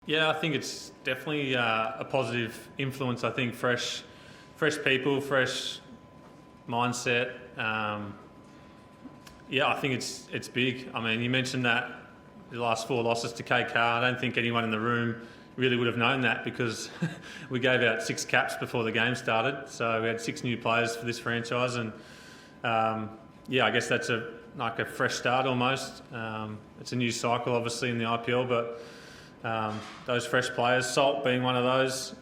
Yeah, I think it's definitely a positive influence. I think fresh people, fresh mindset. Yeah, I think it's big. I mean, you mentioned that the last 4 losses to KKR. I don't think anyone in the room really would have known that because we gave out 6 caps before the game started. So we had 6 new players for this franchise, and yeah, I guess that's like a fresh start almost. It's a new cycle, obviously, in the IPL, but those fresh players, Salt being one of those,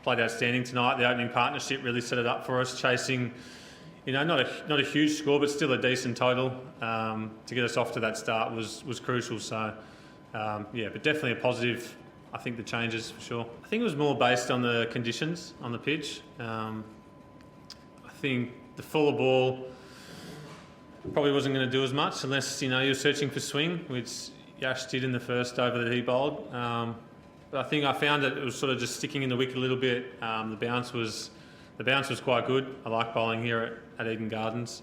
played outstanding tonight. The opening partnership really set it up for us, chasing, not a huge score, but still a decent total. To get us off to that start was crucial. So yeah, but definitely a positive. I think the changes for sure. I think it was more based on the conditions on the pitch. I think the fuller ball probably wasn't going to do as much unless you're searching for swing, which Yash did in the first over that he bowled. But I think I found that it was sort of just sticking in the wicket a little bit. The bounce was quite good. I like bowling here at Eden Gardens,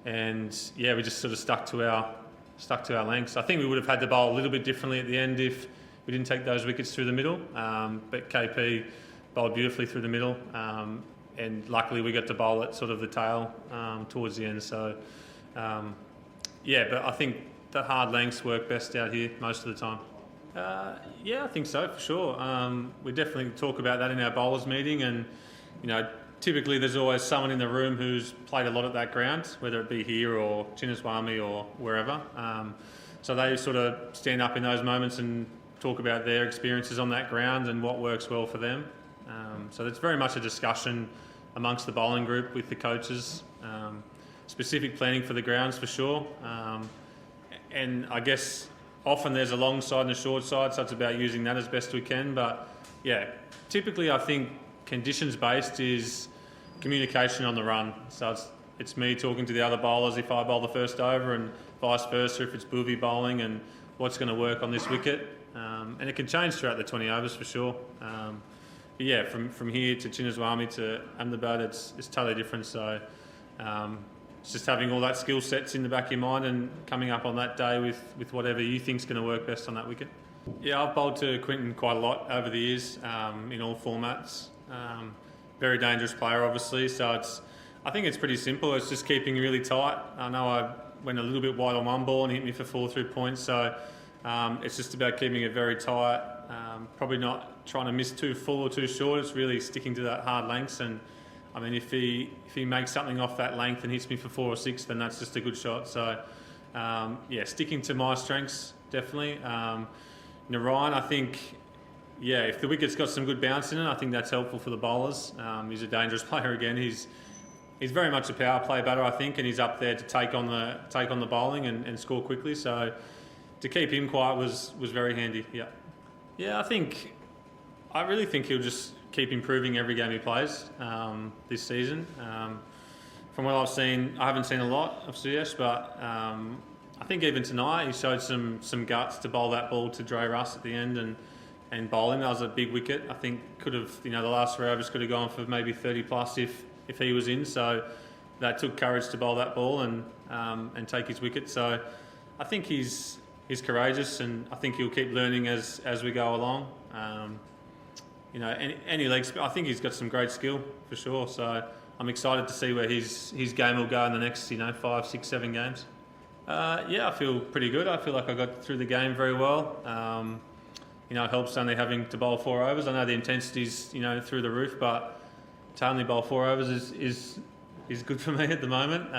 and yeah, we just sort of stuck to our lengths. I think we would have had to bowl a little bit differently at the end if we didn't take those wickets through the middle. But KP bowled beautifully through the middle, and luckily we got to bowl at sort of the tail towards the end. So yeah, but I think the hard lengths work best out here most of the time. Yeah, I think so, for sure. We definitely talk about that in our bowlers meeting, and typically there's always someone in the room who's played a lot at that ground, whether it be here or Chinnaswamy or wherever. So they sort of stand up in those moments and talk about their experiences on that ground and what works well for them. So it's very much a discussion amongst the bowling group with the coaches. Specific planning for the grounds for sure. And I guess often there's a long side and a short side, so it's about using that as best we can. But yeah, typically I think conditions based is communication on the run. So it's me talking to the other bowlers if I bowl the first over, and vice versa if it's Bhuvi bowling, and what's going to work on this wicket. And it can change throughout the 20 overs for sure. But yeah, from here to Chinnaswamy to Ahmedabad, it's totally different. So it's just having all that skill sets in the back of your mind and coming up on that day with whatever you think's going to work best on that wicket. Yeah, I've bowled to Quinton quite a lot over the years in all formats. Very dangerous player, obviously. So I think it's pretty simple. It's just keeping really tight. I know I went a little bit wide on one ball and hit me for 4 through points. So it's just about keeping it very tight. Probably not trying to miss too full or too short. It's really sticking to that hard lengths. And I mean, if he makes something off that length and hits me for 4 or 6, then that's just a good shot. So yeah, sticking to my strengths definitely. Narayan, I think, yeah, if the wicket's got some good bounce in it, I think that's helpful for the bowlers. He's a dangerous player again. He's very much a power play batter, I think, and he's up there to take on the bowling and score quickly. So to keep him quiet was very handy. Yeah, I really think he'll just keep improving every game he plays this season. From what I've seen, I haven't seen a lot of Suyash, but I think even tonight he showed some guts to bowl that ball to Dre Russ at the end and bowl him. That was a big wicket. I think could have, the last 3 overs could have gone for maybe 30 plus if he was in. So that took courage to bowl that ball and take his wicket. So I think he's courageous, and I think he'll keep learning as we go along. Any legs, I think he's got some great skill for sure. So I'm excited to see where his game will go in the next 5, 6, 7 games. Yeah, I feel pretty good. I feel like I got through the game very well. It helps only having to bowl 4 overs. I know the intensity's through the roof, but to only bowl 4 overs is good for me at the moment.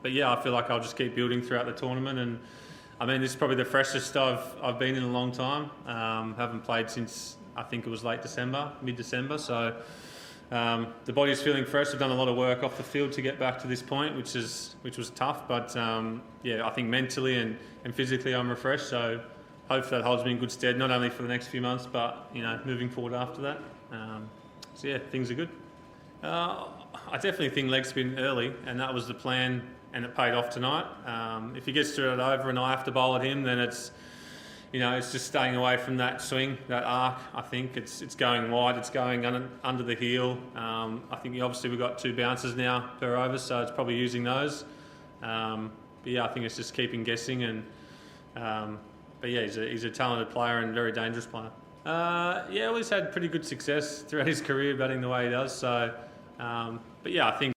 But yeah, I feel like I'll just keep building throughout the tournament, and I mean, this is probably the freshest I've been in a long time. Haven't played since I think it was mid-December. So the body's feeling fresh. I've done a lot of work off the field to get back to this point, which was tough. But yeah, I think mentally and physically I'm refreshed. So hopefully that holds me in good stead, not only for the next few months, but moving forward after that. So yeah, things are good. I definitely think leg spin early, and that was the plan, and it paid off tonight. If he gets through it over and I have to bowl at him, then it's just staying away from that swing, that arc. I think it's going wide, it's going under the heel. I think obviously we've got 2 bounces now per over, so it's probably using those. But yeah, I think it's just keeping guessing and but yeah, he's a talented player and very dangerous player. Yeah, well, he's had pretty good success throughout his career batting the way he does. So, but yeah, I think